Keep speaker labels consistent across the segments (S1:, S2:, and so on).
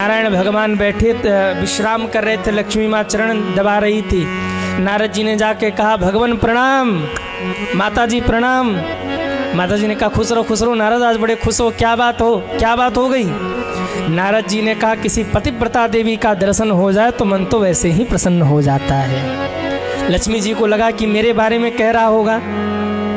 S1: नारायण भगवान बैठे विश्राम कर रहे थे, लक्ष्मी माँ चरण दबा रही थी। नारद जी ने जाके कहा भगवान प्रणाम, माता जी प्रणाम। माता जी ने कहा खुश रहो नारद, आज बड़े खुश हो, क्या बात हो गई? नारद जी ने कहा किसी पतिव्रता देवी का दर्शन हो जाए तो मन तो वैसे ही प्रसन्न हो जाता है। लक्ष्मी जी को लगा कि मेरे बारे में कह रहा होगा।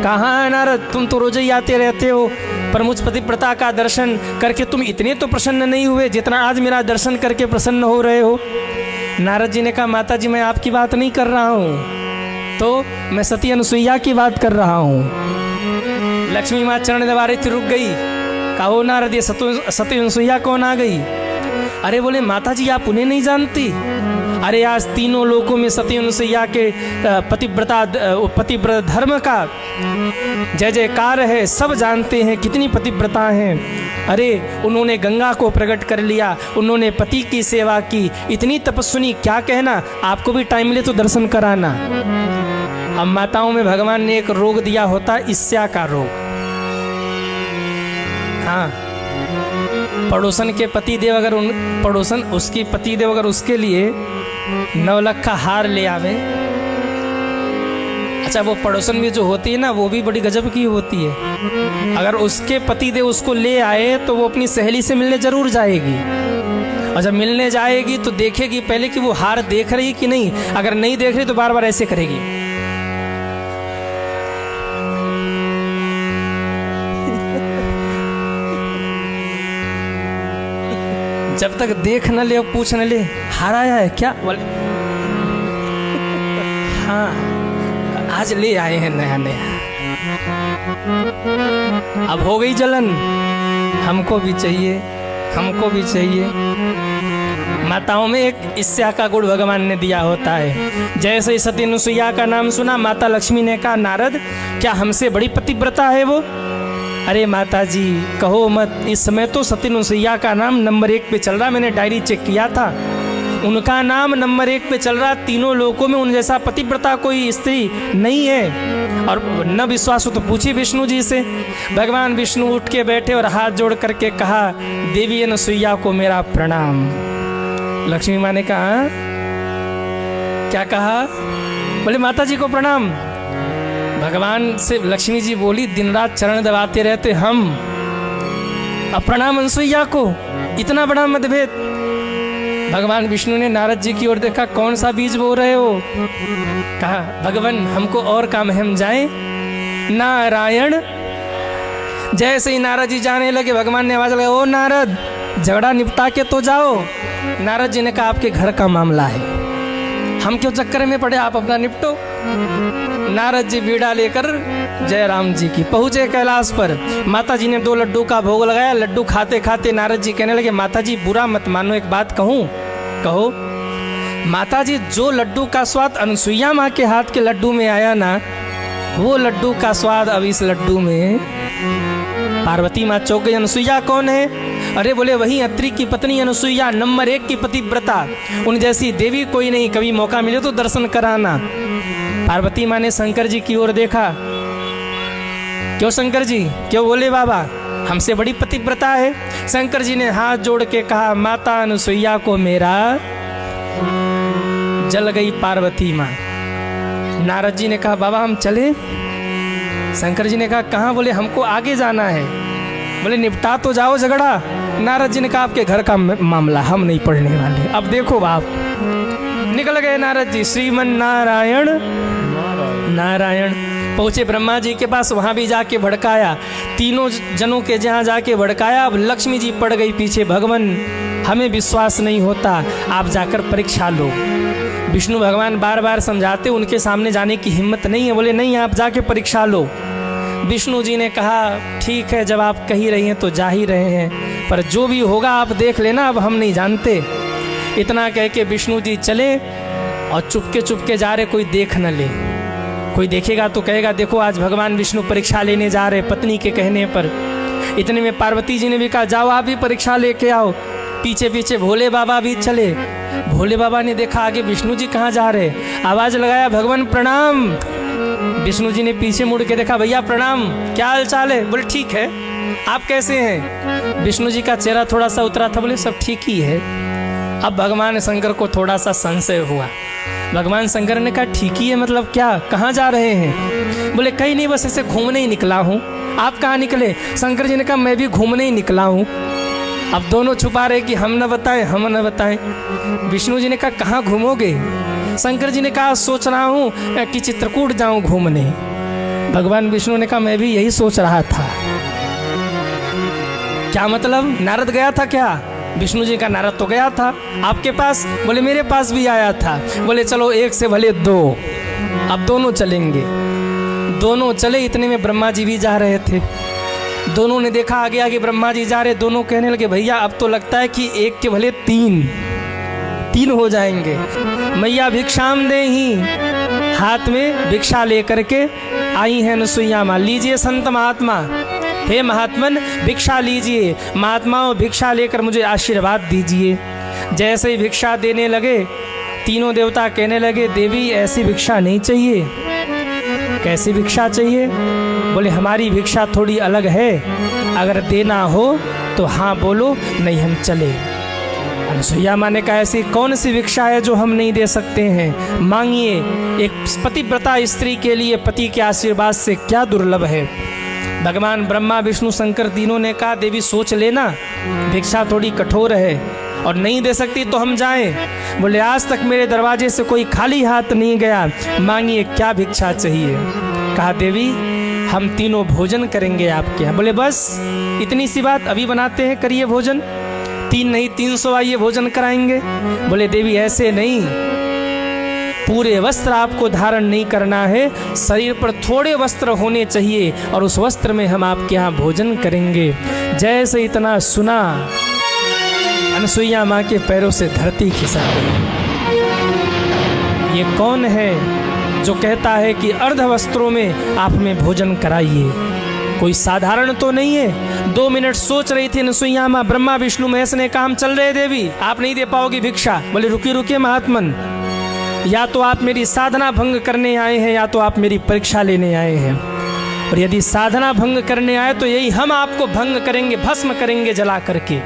S1: कहाँ नारद, तुम तो रोज ही आते रहते हो, पर मुझ पतिव्रता का दर्शन करके तुम इतने तो प्रसन्न नहीं हुए जितना आज मेरा दर्शन करके प्रसन्न हो रहे हो। नारद जी ने कहा माता जी मैं आपकी बात नहीं कर रहा हूँ, तो मैं सती अनुसुईया की बात कर रहा हूँ। लक्ष्मी माँ चरण दबा रही थी, रुक गई। कहा ओ नारद, ये सती अनुसुईया कौन आ गई? अरे बोले माता जी आप उन्हें नहीं जानती? अरे आज तीनों लोकों में सती अनुसुईया के पतिव्रत धर्म का जय जयकार है, सब जानते हैं कितनी पतिव्रता हैं। अरे उन्होंने गंगा को प्रकट कर लिया, उन्होंने पति की सेवा की, इतनी तपस्विनी, क्या कहना। आपको भी टाइम मिले तो दर्शन कराना। हम माताओं में भगवान ने एक रोग दिया होता, ईर्ष्या का रोग। हाँ, पड़ोसन के पतिदेव अगर उसकी पतिदेव अगर उसके लिए 9 लाख का हार ले आवे, अच्छा वो पड़ोसन भी जो होती है ना, वो भी बड़ी गजब की होती है। अगर उसके पतिदेव उसको ले आए तो वो अपनी सहेली से मिलने जरूर जाएगी, और जब मिलने जाएगी तो देखेगी पहले कि वो हार देख रही कि नहीं। अगर नहीं देख रही तो बार बार ऐसे करेगी। जब तक देख न ले और पूछ न ले हार आया है क्या, बोले हाँ आज ले आए हैं नया नया। अब हो गई जलन, हमको भी चाहिए, हमको भी चाहिए। माताओं में एक ईर्ष्या का गुण भगवान ने दिया होता है। जैसे सती अनुसुईया का नाम सुना, माता लक्ष्मी ने कहा नारद क्या हमसे बड़ी पतिव्रता है वो? अरे माता जी कहो मत, इस समय तो सती अनुसुईया का नाम नंबर 1 पे चल रहा। मैंने डायरी चेक किया था, उनका नाम नंबर 1 पे चल रहा। तीनों लोकों में उन जैसा पतिव्रता कोई स्त्री नहीं है। और न विश्वास हो तो पूछिए विष्णु जी से। भगवान विष्णु उठ के बैठे और हाथ जोड़ करके कहा देवी अनुसुईया को मेरा प्रणाम। लक्ष्मी माँ ने कहा क्या कहा? बोले माता जी को प्रणाम। भगवान से लक्ष्मी जी बोली दिन रात चरण दबाते रहते हम, अब प्रणाम अनुसुईया को, इतना बड़ा मतभेद। भगवान विष्णु ने नारद जी की ओर देखा, कौन सा बीज बो रहे हो? कहा भगवान हमको और काम है, हम जाएं। नारायण। जैसे ही नारद जी जाने लगे भगवान ने आवाज लगाई, ओ नारद झगड़ा निपटा के तो जाओ। नारद जी ने कहा आपके घर का मामला है, हम क्यों चक्कर में पड़े, आप अपना निपटो। नारद जी बीड़ा लेकर जय राम जी की पहुंचे कैलाश पर। माता जी ने 2 लड्डू का भोग लगाया। लड्डू खाते खाते नारद जी कहने लगे माता जी बुरा मत मानो, एक बात कहूँ? कहो। माता जी जो लड्डू का स्वाद अनुसुईया माँ के हाथ के लड्डू में आया ना, वो लड्डू का स्वाद अब इस लड्डू में। पार्वती माँ चौंक गई, अनुसुईया कौन है? अरे बोले वही अत्रि की पत्नी अनुसुईया, नंबर 1 की पतिव्रता, उन जैसी देवी कोई नहीं, कभी मौका मिले तो दर्शन कराना। पार्वती माँ ने शंकर जी की ओर देखा, क्यों शंकर जी, क्यों? बोले बाबा हमसे बड़ी पतिव्रता है। शंकर जी ने हाथ जोड़ के कहा माता अनुसुईया को मेरा। जल गई पार्वती माँ। नारद जी ने कहा बाबा हम चले? शंकर जी ने कहा कहाँ? बोले हमको आगे जाना है। बोले निपटा तो जाओ झगड़ा। नारद जी ने कहा आपके घर का मामला, हम नहीं पढ़ने वाले। अब देखो बाप, निकल गए नारद जी। श्रीमन नारायण नारायण। पहुंचे ब्रह्मा जी के पास, वहां भी जाके भड़काया। तीनों जनों के जहां जाके भड़काया। अब लक्ष्मी जी पड़ गई पीछे, भगवान हमें विश्वास नहीं होता, आप जाकर परीक्षा लो। विष्णु भगवान बार बार समझाते, उनके सामने जाने की हिम्मत नहीं है। बोले नहीं आप जाके परीक्षा लो। विष्णु जी ने कहा ठीक है, जब आप कह ही रही हैं तो जा ही रहे हैं, पर जो भी होगा आप देख लेना, अब हम नहीं जानते। इतना कह के विष्णु जी चले और चुपके जा रहे, कोई देख न ले। कोई देखेगा तो कहेगा देखो आज भगवान विष्णु परीक्षा लेने जा रहे, पत्नी के कहने पर। इतने में पार्वती जी ने भी कहा जाओ आप भी परीक्षा लेके आओ। पीछे पीछे भोले बाबा भी चले। भोले बाबा ने देखा आगे विष्णु जी कहाँ जा रहे, आवाज लगाया भगवान प्रणाम। विष्णु जी ने पीछे मुड़ के देखा, भैया प्रणाम, क्या हाल चाल है? बोले ठीक है। आप कैसे हैं? विष्णु जी का चेहरा थोड़ा सा उतरा था, बोले सब ठीक ही है। अब भगवान शंकर को थोड़ा सा संशय हुआ। भगवान शंकर ने कहा ठीक ही है मतलब क्या, कहाँ जा रहे हैं? बोले कहीं नहीं, बस ऐसे घूमने ही निकला हूँ। आप कहाँ निकले? शंकर जी ने कहा मैं भी घूमने ही निकला हूँ। अब दोनों छुपा रहे कि हम न बताएं, हम न बताएं। विष्णु जी ने कहा कहाँ घूमोगे? शंकर जी ने कहा सोच रहा हूँ कि चित्रकूट जाऊं घूमने। भगवान विष्णु ने कहा मैं भी यही सोच रहा था। क्या मतलब? नारद गया था क्या? विष्णु जी का नारद तो गया था आपके पास। बोले मेरे पास भी आया था। बोले चलो एक से भले दो, अब दोनों चलेंगे। दोनों चले, इतने में ब्रह्मा जी भी जा रहे थे। दोनों ने देखा आगे आगे ब्रह्मा जी जा रहे। दोनों कहने लगे भैया अब तो लगता है कि एक के भले तीन हो जाएंगे। मैया भिक्षाम दे ही, हाथ में भिक्षा लेकर के आई है नसुईया माँ। लीजिए संत महात्मा, हे महात्मन भिक्षा लीजिए। महात्माओं भिक्षा लेकर मुझे आशीर्वाद दीजिए। जैसे ही भिक्षा देने लगे, तीनों देवता कहने लगे देवी ऐसी भिक्षा नहीं चाहिए। कैसी भिक्षा चाहिए? बोले हमारी भिक्षा थोड़ी अलग है, अगर देना हो तो हाँ बोलो, नहीं हम चले। अनुसुईया माँ ने कहा ऐसी कौन सी भिक्षा है जो हम नहीं दे सकते हैं? मांगिए। एक पतिव्रता स्त्री के लिए पति के आशीर्वाद से क्या दुर्लभ है। भगवान ब्रह्मा विष्णु शंकर तीनों ने कहा देवी सोच लेना, भिक्षा थोड़ी कठोर है और नहीं दे सकती तो हम जाएं। बोले आज तक मेरे दरवाजे से कोई खाली हाथ नहीं गया, मांगिए क्या भिक्षा चाहिए। कहा देवी हम तीनों भोजन करेंगे आपके यहाँ। बोले बस इतनी सी बात, अभी बनाते हैं, करिए भोजन। 3 नहीं 300 आइए भोजन कराएंगे। बोले देवी ऐसे नहीं, पूरे वस्त्र आपको धारण नहीं करना है, शरीर पर थोड़े वस्त्र होने चाहिए और उस वस्त्र में हम आपके यहाँ भोजन करेंगे। जैसे इतना सुना, अनुसुईया माँ के पैरों से धरती खिसक गई। ये कौन है जो कहता है कि अर्ध वस्त्रों में आप में भोजन कराइए? कोई साधारण तो नहीं है। 2 मिनट सोच रही थी अनुसुईया माँ। ब्रह्मा विष्णु महेश ने कहा हम चल रहे देवी, आप नहीं दे पाओगी भिक्षा। बोले रुकिए रुकिए महात्मन, या तो आप मेरी साधना भंग करने आए हैं या तो आप मेरी परीक्षा लेने आए हैं। और यदि साधना भंग करने आए तो यही हम आपको भंग करेंगे, भस्म करेंगे जला करके।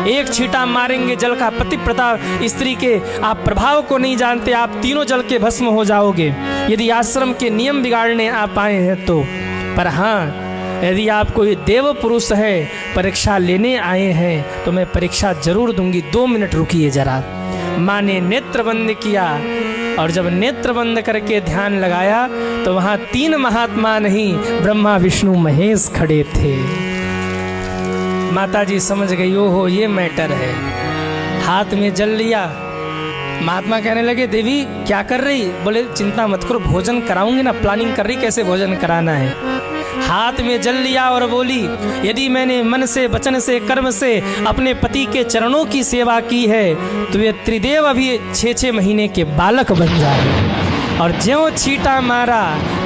S1: एक छींटा मारेंगे जल का। पतिव्रता स्त्री के आप प्रभाव को नहीं जानते, आप तीनों जल के भस्म हो जाओगे यदि आश्रम के नियम बिगाड़ने आप आए हैं तो। पर हाँ, यदि आप कोई देव पुरुष है, परीक्षा लेने आए हैं, तो मैं परीक्षा जरूर दूंगी। 2 मिनट रुकिए जरा। माँ ने नेत्र बंद किया और जब नेत्र बंद करके ध्यान लगाया तो वहाँ 3 महात्मा नहीं, ब्रह्मा विष्णु महेश खड़े थे। माता जी समझ गई ओहो ये मैटर है। हाथ में जल लिया। महात्मा कहने लगे देवी क्या कर रही? बोले चिंता मत करो, भोजन कराऊंगी ना, प्लानिंग कर रही कैसे भोजन कराना है। हाथ में जल लिया और बोली यदि मैंने मन से वचन से कर्म से अपने पति के चरणों की सेवा की है तो ये त्रिदेव अभी 6-6 महीने के बालक बन जाए। और ज्यों छींटा मारा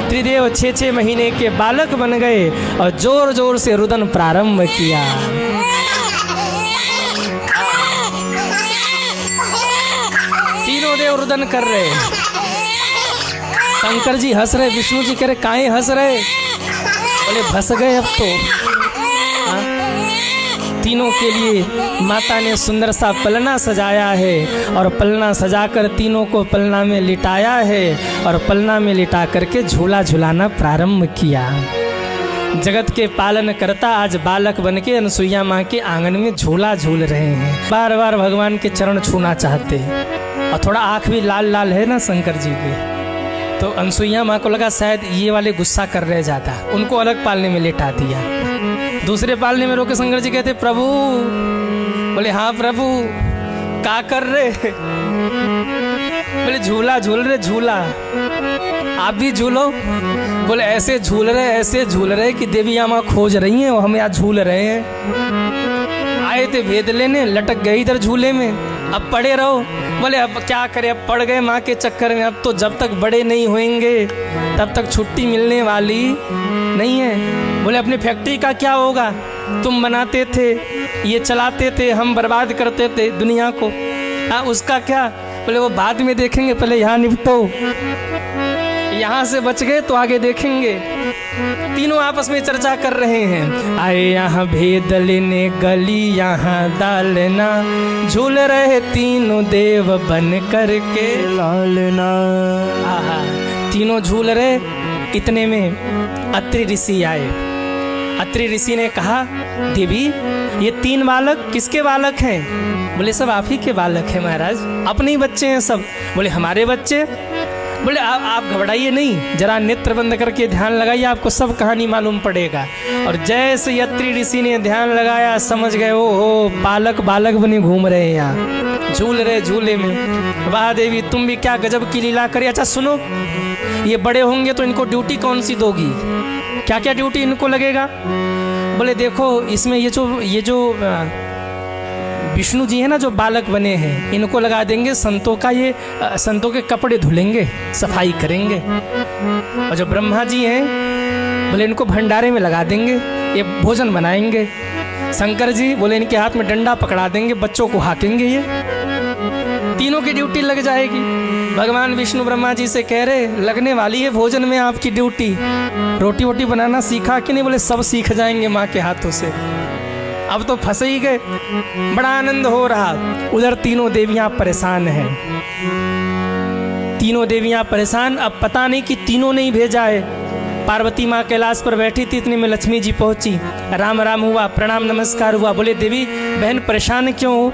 S1: त्रिदेव 6-6 महीने के बालक बन गए और जोर जोर से रुदन प्रारंभ किया। तीनों देव रुदन कर रहे। शंकर जी हंस रहे, विष्णु जी कह रहे काहे हंस रहे? बोले फंस गए अब तो। तीनों के लिए माता ने सुंदर सा पलना सजाया है और पलना सजाकर तीनों को पलना में लिटाया है और पलना में लिटा करके झूला झुलाना प्रारंभ किया। जगत के पालन करता आज बालक बन के अनुसुईया माँ के आंगन में झूला झूल रहे हैं। बार बार भगवान के चरण छूना चाहते हैं और थोड़ा आँख भी लाल लाल है ना शंकर जी के। तो अनुसुईया माँ को लगा शायद ये वाले गुस्सा कर रहे ज़्यादा, उनको अलग पालने में लेटा दिया। दूसरे पालने में रोके शंकर जी कहते प्रभु। बोले हाँ प्रभु क्या कर रहे? बोले झूला झूल रहे, झूला आप भी झूलो। बोले ऐसे झूल रहे कि देवी माँ खोज रही हैं और हम यहाँ झूल रहे हैं। आए थे भेद लेने, लटक गए इधर झूले में, अब पड़े रहो। बोले अब क्या करें, अब पड़ गए माँ के चक्कर में। अब तो जब तक बड़े नहीं होंगे तब तक छुट्टी मिलने वाली नहीं है। बोले अपनी फैक्ट्री का क्या होगा? तुम बनाते थे, ये चलाते थे, हम बर्बाद करते थे दुनिया को। हाँ उसका क्या? बोले वो बाद में देखेंगे, पहले यहाँ निपटो। यहाँ से बच गए तो आगे देखेंगे। तीनों आपस में चर्चा कर रहे हैं। आए यहाँ भेद लेने गली यहाँ डालना, झूल रहे तीनों देव बन करके
S2: लालना।
S1: आहा, तीनों झूल रहे। इतने में अत्रि ऋषि आए। अत्रि ऋषि ने कहा, देवी ये तीन बालक किसके बालक हैं? बोले सब आप ही के बालक हैं महाराज, अपने ही बच्चे हैं सब। बोले हमारे बच्चे? बोले आप घबराइए नहीं, जरा नेत्र बंद करके ध्यान लगाइए, आपको सब कहानी मालूम पड़ेगा। और जैसे अत्रि ऋषि ने ध्यान लगाया, समझ गए ओ हो बालक बालक बने घूम रहे हैं यहाँ, झूल रहे झूले में। वाह देवी तुम भी क्या गजब की लीला करी। अच्छा सुनो, ये बड़े होंगे तो इनको ड्यूटी कौन सी दोगी? क्या क्या ड्यूटी इनको लगेगा? बोले देखो इसमें ये जो विष्णु जी है ना, जो बालक बने हैं, इनको लगा देंगे संतों का, ये संतों के कपड़े धुलेंगे, सफाई करेंगे। और जो ब्रह्मा जी हैं, बोले इनको भंडारे में लगा देंगे, ये भोजन बनाएंगे। शंकर जी बोले इनके हाथ में डंडा पकड़ा देंगे, बच्चों को हाकेंगे। ये तीनों की ड्यूटी लग जाएगी। भगवान विष्णु ब्रह्मा जी से कह रहे, लगने वाली है भोजन में आपकी ड्यूटी। रोटी वोटी बनाना सीखा कि नहीं? बोले सब सीख जाएंगे माँ के हाथों से। अब तो फंसे ही गए, बड़ा आनंद हो रहा। उधर तीनों देवियां परेशान हैं, तीनों देवियां परेशान। अब पता नहीं कि तीनों ने ही भेजा है। पार्वती माँ कैलाश पर बैठी थी, इतने में लक्ष्मी जी पहुंची। राम राम हुआ, प्रणाम नमस्कार हुआ। बोले देवी बहन परेशान क्यों हो?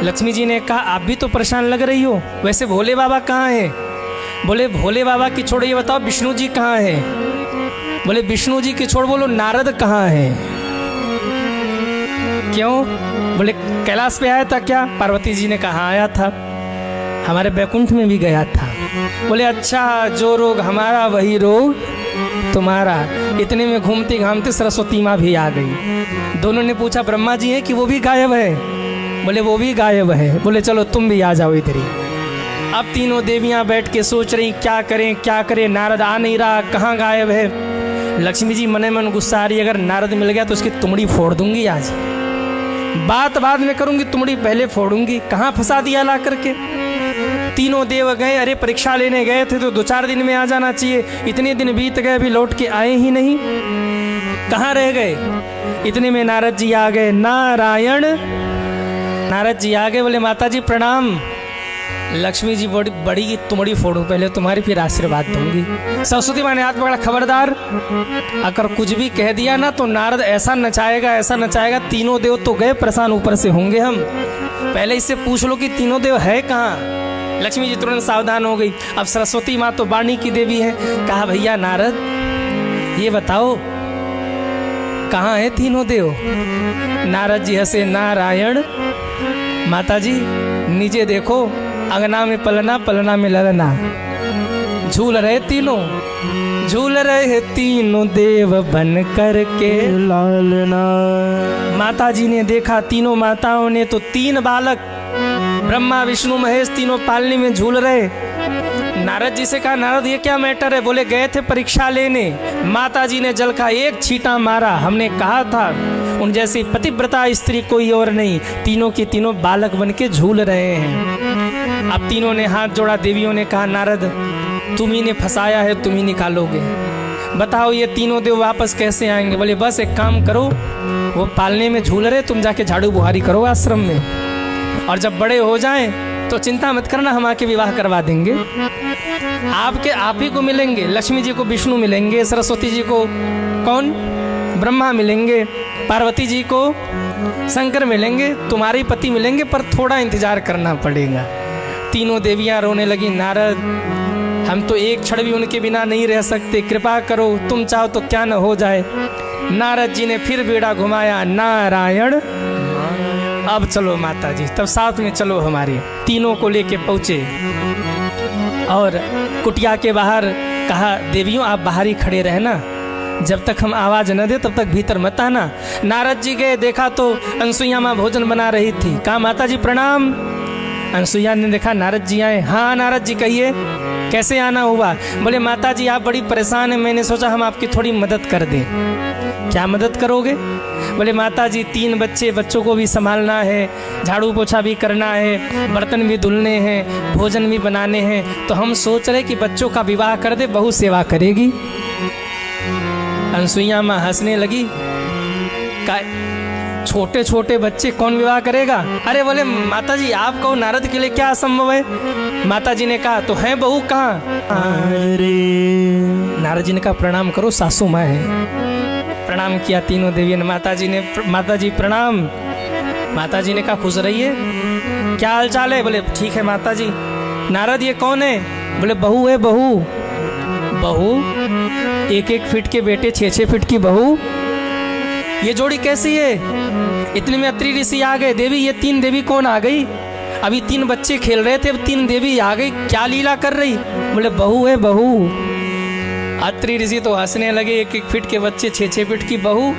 S1: लक्ष्मी जी ने कहा आप भी तो परेशान लग रही हो, वैसे भोले बाबा कहाँ हैं? बोले भोले बाबा की छोड़ो, ये बताओ विष्णु जी कहाँ हैं? बोले विष्णु जी की छोड़, बोलो नारद कहाँ हैं? क्यों? बोले कैलाश पे आया था क्या? पार्वती जी ने कहा आया था, हमारे बैकुंठ में भी गया था। बोले अच्छा, जो रोग हमारा वही रोग तुम्हारा। इतने में घूमते घामते सरस्वती माँ भी आ गई। दोनों ने पूछा ब्रह्मा जी हैं कि वो भी गायब है? बोले वो भी गायब है। बोले चलो तुम भी आ जाओ इधर ही। अब तीनों देवियां बैठ के सोच रही क्या करें क्या करें, नारद आ नहीं रहा, कहाँ गायब है। लक्ष्मी जी मने मन गुस्सा आ रही, अगर नारद मिल गया तो उसकी तुमड़ी फोड़ दूंगी, आज बात बाद में करूंगी, तुमड़ी पहले फोड़ूंगी। कहाँ फंसा दिया ला करके। तीनों देव गए, अरे परीक्षा लेने गए थे तो 2-4 दिन में आ जाना चाहिए, इतने दिन बीत गए अभी लौट के आए ही नहीं, कहाँ रह गए। इतने में नारद जी आ गए। नारायण, नारद जी आ गए। बोले माता जी प्रणाम। लक्ष्मी जी बड़ी तुमड़ी फोड़ू पहले तुम्हारी, फिर आशीर्वाद दूंगी। सरस्वती माँ ने हाथ पकड़ा, खबरदार अगर कुछ भी कह दिया ना तो नारद ऐसा नचाएगा ऐसा नचाएगा, तीनों देव तो गए परेशान, ऊपर से होंगे हम। पहले इससे पूछ लो कि तीनों देव है कहाँ। लक्ष्मी जी तुरंत सावधान हो गई। अब सरस्वती माँ तो वाणी की देवी है। कहा भैया नारद ये बताओ कहाँ है तीनों देव? नारद जी हंसे, नारायण माता जी नीचे देखो, अंगना में पलना पलना में ललना, झूल रहे तीनों, झूल रहे तीनों देव बन करके
S2: लालना।
S1: माता जी ने देखा, तीनों माताओं ने तो 3 बालक ब्रह्मा विष्णु महेश तीनों पालने में झूल रहे। नारद जी से कहा नारद ये क्या मैटर है? बोले गए थे परीक्षा लेने, माता जी ने जल का एक छींटा मारा, हमने कहा था उन जैसी पतिव्रता स्त्री कोई और नहीं। तीनों की तीनों बालक बन के झूल रहे हैं। अब तीनों ने हाथ जोड़ा, देवियों ने कहा नारद तुम ही ने फंसाया है, तुम ही निकालोगे, बताओ ये तीनों देव वापस कैसे आएंगे? बोले बस एक काम करो, वो पालने में झूल रहे, तुम जाके झाड़ू बुहारी करो आश्रम में, और जब बड़े हो जाएं तो चिंता मत करना, हम आके विवाह करवा देंगे। आप ही को मिलेंगे, लक्ष्मी जी को विष्णु मिलेंगे, सरस्वती जी को कौन ब्रह्मा मिलेंगे, पार्वती जी को शंकर मिलेंगे, तुम्हारे पति मिलेंगे, पर थोड़ा इंतजार करना पड़ेगा। तीनों देवियां रोने लगी, नारद हम तो एक क्षण भी उनके बिना नहीं रह सकते, कृपा करो, तुम चाहो तो क्या न हो जाए। नारद जी ने फिर बेड़ा घुमाया, नारायण अब चलो माता जी, तब साथ में चलो हमारे। तीनों को लेके पहुँचे और कुटिया के बाहर कहा देवियों आप बाहर ही खड़े रहना, जब तक हम आवाज़ न दे तब तक भीतर मत आना। नारद जी गए, देखा तो अनसुईया माँ भोजन बना रही थी। कहा माता जी प्रणाम। अनसुईया ने देखा नारद जी आए। हाँ नारद जी कहिए कैसे आना हुआ? बोले माता जी आप बड़ी परेशान हैं, मैंने सोचा हम आपकी थोड़ी मदद कर दें। क्या मदद करोगे? बोले माता जी 3 बच्चे, बच्चों को भी संभालना है, झाड़ू पोछा भी करना है, बर्तन भी धुलने हैं, भोजन भी बनाने हैं, तो हम सोच रहे कि बच्चों का विवाह कर दे, बहू सेवा करेगी। अनसुईया माँ हंसने लगी, का छोटे छोटे बच्चे कौन विवाह करेगा? अरे बोले माता जी आप कहो, नारद के लिए क्या असंभव है? माता जी ने कहा तो है बहू कहाँ?
S2: अरे
S1: नारद जी ने कहा प्रणाम करो, सासू माँ है। प्रणाम किया तीनों देवियों ने। माता जी प्रणाम। माता जी ने कहा खुश रहिए, क्या हाल चाल है? बोले ठीक है माता जी। नारद ये कौन है? बोले बहू है बहू। बहू? 1-1 फीट के बेटे, 6-6 फीट की बहू, ये जोड़ी कैसी है? इतने में अत्रि ऋषि आ गए। देवी ये 3 देवी कौन आ गई? अभी 3 बच्चे खेल रहे थे, अब 3 देवी आ गई, क्या लीला कर रही? बोले बहू है बहू। अत्रि ऋषि तो हंसने लगे, 1-1 फीट के बच्चे, 6-6 फीट की बहू,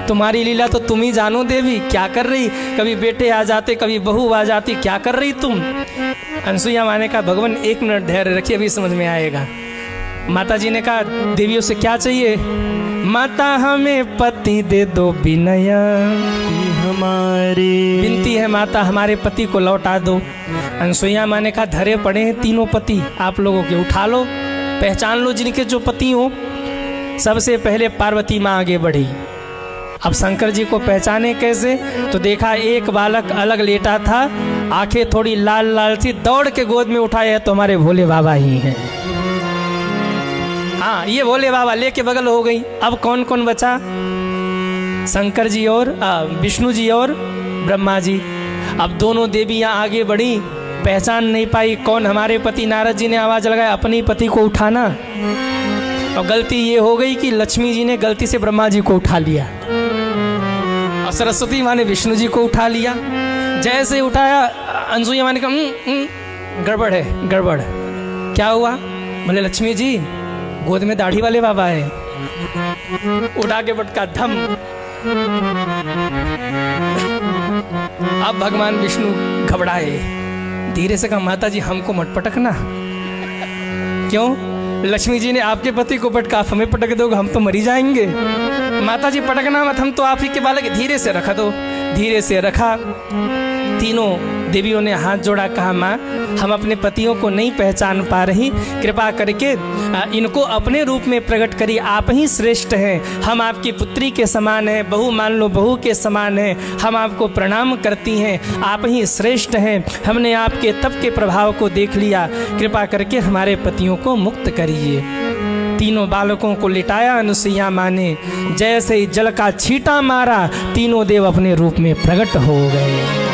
S1: तुम्हारी लीला तो तुम ही जानो देवी, क्या कर रही? कभी बेटे आ जाते, कभी बहू आ जाती, क्या कर रही तुम? अनसुईया माँ ने कहा भगवान 1 मिनट धैर्य रखिए, अभी समझ में आएगा। माता जी ने कहा देवियों से क्या चाहिए? माता हमें पति दे दो विनया,
S2: हमारी
S1: विनती है माता हमारे पति को लौटा दो। अनसुईया माँ ने कहा धरे पड़े हैं 3 पति, आप लोगों के उठा लो, पहचान लो जिनके जो पति हो। सबसे पहले पार्वती माँ आगे बढ़ी। अब शंकर जी को पहचाने कैसे? तो देखा एक बालक अलग लेटा था, आंखें थोड़ी लाल लाल सी, दौड़ के गोद में उठाया तो हमारे भोले बाबा ही हैं। हाँ ये भोले बाबा लेके बगल हो गई। अब कौन कौन बचा? शंकर जी और विष्णु जी और ब्रह्मा जी। अब दोनों देवियां आगे बढ़ी, पहचान नहीं पाई कौन हमारे पति। नारद जी ने आवाज लगाया अपने पति को उठाना। और गलती ये हो गई कि लक्ष्मी जी ने गलती से ब्रह्मा जी को उठा लिया और सरस्वती माँ ने विष्णु जी को उठा लिया। जैसे उठाया अनसुईया माँ ने कहा गड़बड़ है गड़बड़। क्या हुआ? बोले लक्ष्मी जी गोद में दाढ़ी वाले बाबा है। उठा के पटका धम। अब भगवान विष्णु घबराए, धीरे से कहा माता जी हमको मत पटकना। क्यों? लक्ष्मी जी ने आपके पति को पटका, आप हमें पटक दोगे, हम तो मरी जाएंगे। माता जी पटकना मत, हम तो आप ही के बालक, धीरे से रखा दो। धीरे से रखा। तीनों देवियों ने हाथ जोड़ा, कहा माँ हम अपने पतियों को नहीं पहचान पा रही, कृपा करके इनको अपने रूप में प्रकट करिए, आप ही श्रेष्ठ हैं, हम आपकी पुत्री के समान हैं, बहू मान लो बहू के समान हैं, हम आपको प्रणाम करती हैं, आप ही श्रेष्ठ हैं, हमने आपके तप के प्रभाव को देख लिया, कृपा करके हमारे पतियों को मुक्त करिए। तीनों बालकों को लिटाया अनुसुईया माँ ने, जैसे ही जल का छींटा मारा तीनों देव अपने रूप में प्रकट हो गए।